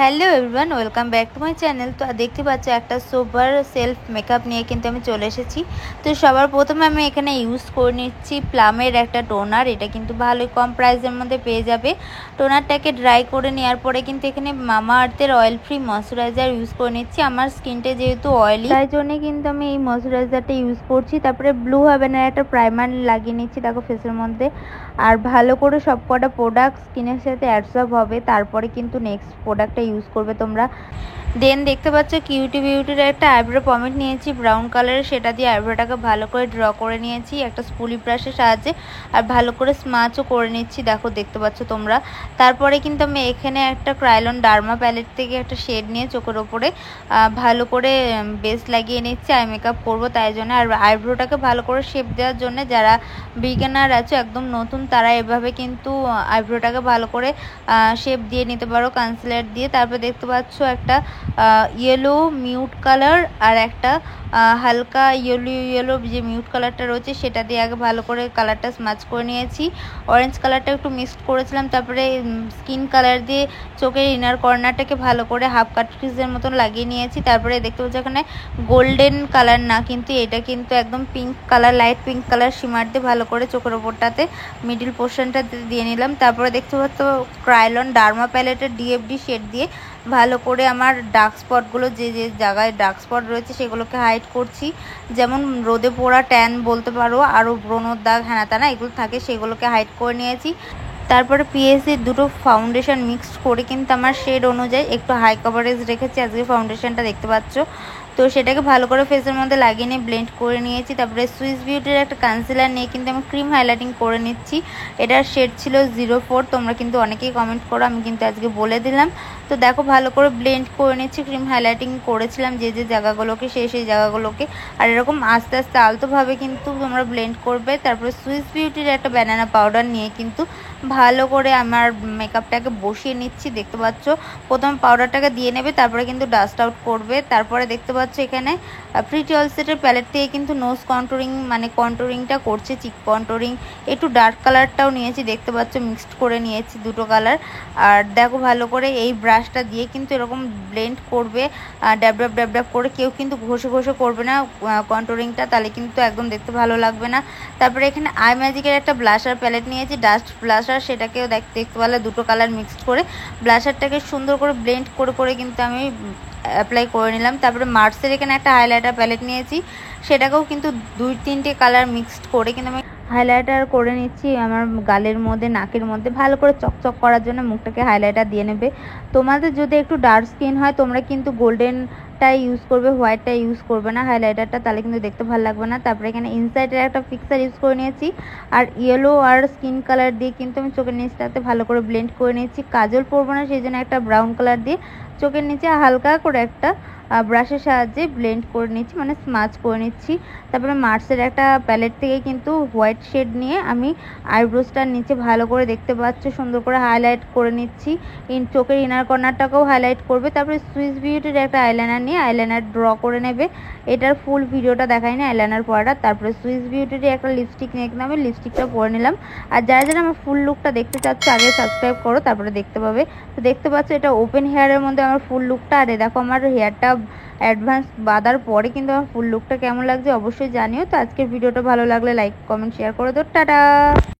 Hello everyone, welcome back to my channel. তো দেখতে পাচ্ছ একটা সুপার সেলফ মেকআপ নিয়ে কিন্তু আমি চলে এসেছি। তো সবার প্রথমে আমি এখানে ইউজ করে নিচ্ছি প্লামের একটা টোনার। এটা কিন্তু ভালোই কম প্রাইসের মধ্যে পেয়ে যাবে। টোনারটাকে ড্রাই করে নেওয়ার পরে কিন্তু এখানে মামা আর্থের অয়েল ফ্রি ময়শ্চারাইজার ইউজ করে নিচ্ছি। আমার স্কিনটা যেহেতু অয়েলি, তাই জন্যে কিন্তু আমি এই ময়শ্চারাইজারটা ইউজ করছি। তারপরে ব্লু হেভেনের একটা প্রাইমার লাগিয়ে নিচ্ছি দেখো ফেসের মধ্যে। আর ভালো করে সব কটা প্রোডাক্ট স্কিনের সাথে অ্যাবসর্ব হবে, তারপরে কিন্তু নেক্সট প্রোডাক্টটা ইউজ করবে তোমরা। দেন দেখতে পাচ্ছ কিউটি বিউটির একটা আইব্রো পমেট নিয়েছি ব্রাউন কালারের, সেটা দিয়ে আইব্রোটাকে ভালো করে ড্র করে নিয়েছি একটা স্পুলি ব্রাশের সাহায্যে। আর ভালো করে স্মাচও করে নিচ্ছি, দেখো দেখতে পাচ্ছ তোমরা। তারপরে কিন্তু আমি এখানে একটা ক্রাইলন ডার্মা প্যালেট থেকে একটা শেড নিয়ে চোখের ওপরে ভালো করে বেস লাগিয়ে নিচ্ছি। আই মেকআপ করবো তাই জন্য। আর আইব্রোটাকে ভালো করে শেপ দেওয়ার জন্য যারা বিগিনার আছো, একদম নতুন, তারা এভাবে কিন্তু আইব্রোটাকে ভালো করে শেপ দিয়ে নিতে পারো কনসিলার দিয়ে। তারপর দেখতে পাচ্ছ একটা ইয়েলো মিউট কালার আর একটা হালকা ইয়েলো যে মিউট কালারটা রয়েছে সেটা দিয়ে আগে ভালো করে কালারটা স্মাচ করে নিয়েছি। অরেঞ্জ কালারটা একটু মিক্সড করেছিলাম। তারপরে স্কিন কালার দিয়ে চোখের ইনার কর্নারটাকে ভালো করে হাফ কাট ক্রিজের মতন লাগিয়ে নিয়েছি। তারপরে দেখতে পাচ্ছি এখানে গোল্ডেন কালার না, কিন্তু এটা কিন্তু একদম pink colour, light pink colour shimmer দিয়ে ভালো করে চোখের ওপরটাতে মিডিল পোর্শনটা দিয়ে নিলাম। তারপরে দেখতে পাচ্ছ ক্রাইলন ডার্মা প্যালেটের ডিএফডি শেড দিয়ে ভালো করে আমার ডার্ক স্পটগুলো, যে যে জায়গায় ডার্ক স্পট রয়েছে সেগুলোকে হাইড করছি। যেমন রোদে পোড়া ট্যান বলতে পারো, আরও ব্রণর দাগ হ্যানা ত্যানা এগুলো থাকে, সেগুলোকে হাইড করে নিয়েছি। তারপরে পিএসসির দুটো ফাউন্ডেশন মিক্সড করে কিন্তু আমার শেড অনুযায়ী একটু হাই কভারেজ রেখেছি আজকে ফাউন্ডেশনটা, দেখতে পাচ্ছ। তো সেটাকে ভালো করে ফেসের মধ্যে লাগিয়ে নিয়ে ব্লেন্ড করে নিয়েছি। তারপরে সুইস বিউটির একটা কনসিলার নিয়ে কিন্তু আমি ক্রিম হাইলাইটিং করে নিচ্ছি। এটার শেড ছিল 04। তোমরা কিন্তু অনেকেই কমেন্ট করো, আমি কিন্তু আজকে বলে দিলাম। তো দেখো ভালো করে ব্লেন্ড করে নিচ্ছি। ক্রিম হাইলাইটিং করেছিলাম যে যে জায়গাগুলোকে, সেই জায়গাগুলোকে। আর এরকম আস্তে আস্তে আলতোভাবে কিন্তু তোমরা ব্লেন্ড করবে। তারপরে সুইস বিউটির একটা ব্যানানা পাউডার নিয়ে কিন্তু ভালো করে আমার মেকআপটাকে বসিয়ে নিচ্ছি, দেখতে পাচ্ছ। প্রথম পাউডারটাকে দিয়ে নেবে, তারপরে কিন্তু ডাস্ট আউট করবে। তারপরে দেখতে পাচ্ছ এখানে প্রিটি অল সেটের প্যালেট থেকে কিন্তু নোজ কন্ট্রোরিং মানে কন্ট্রোরিংটা করছে, চিক কন্ট্রোরিং। একটু ডার্ক কালারটাও নিয়েছি, দেখতে পাচ্ছ মিক্সড করে নিয়েছি দুটো কালার। আর দেখো ভালো করে এই ব্রাশটা দিয়ে কিন্তু এরকম ব্লেন্ড করবে ড্যাব ড্যাব করে। কেউ কিন্তু ঘষে ঘষে করবে না কন্ট্রোরিংটা, তাহলে কিন্তু একদম দেখতে ভালো লাগবে না। তারপরে এখানে আই ম্যাজিকের একটা ব্লাশার প্যালেট নিয়েছি, ডাস্ট ব্লাশার, সেটাকেও দেখতে ভালো, দুটো কালার মিক্সড করে ব্লাশারটাকে সুন্দর করে ব্লেন্ড করে করে কিন্তু আমি অ্যাপ্লাই করে নিলাম। তারপরে মার্সের এখানে একটা হাইলাইটার প্যালেট নিয়েছি, সেটাকেও কিন্তু 2-3টে কালার মিক্সড করে কিন্তু আমি হাইলাইটার করে নিচ্ছি আমার গালের মধ্যে, নাকের মধ্যে ভালো করে চকচক করার জন্য মুখটাকে হাইলাইটার দিয়ে নেবে। তোমাদের যদি একটু ডার্ক স্কিন হয় তোমরা কিন্তু গোল্ডেনটাই ইউজ করবে, হোয়াইটটা ইউজ করবে না হাইলাইটারটা, তাহলে কিন্তু দেখতে ভালো লাগবে না। তারপরে এখানে ইনসাইডের একটা ফিক্সার ইউজ করে নিয়েছি। আর ইয়েলো আর স্কিন কালার দিয়ে কিন্তু আমি চোখের নিচটাতে ভালো করে ব্লেন্ড করে নিয়েছি। কাজল পরবো না, সেই জন্য একটা ব্রাউন কালার দিয়ে চোখের নিচে হালকা করে একটা ব্রাশের সাহায্যে ব্লেন্ড করে নিচ্ছি, মানে স্মাচ করে নিচ্ছি। তারপরে মার্সের একটা প্যালেট থেকে কিন্তু হোয়াইট শেড নিয়ে আমি আইব্রোসটার নিচে ভালো করে, দেখতে পাচ্ছ, সুন্দর করে হাইলাইট করে নিচ্ছি। চোখের ইনার কর্নারটাকেও হাইলাইট করবে। তারপরে সুইস বিউটির একটা আইলাইনার নিয়ে আইলাইনার ড্র করে নেবে। এটার ফুল ভিডিওটা দেখায়নি আইলাইনার পরাটা। তারপরে সুইস বিউটির একটা লিপস্টিক নিয়ে কিন্তু আমি লিপস্টিকটা পরে নিলাম। আর যারা যারা আমার ফুল লুকটা দেখতে চাচ্ছ আগে সাবস্ক্রাইব করো, তারপরে দেখতে পাবে। তো দেখতে পাচ্ছ এটা ওপেন হেয়ারের মধ্যে আমার ফুল লুকটা। আর দেখো আমার হেয়ারটা অ্যাডভান্স বাঁধার পরে কিন্তু আমার ফুল লুকটা কেমন লাগছে অবশ্যই জানিও। তো আজকের ভিডিওটা ভালো লাগলে লাইক কমেন্ট শেয়ার করে দাও। টাটা।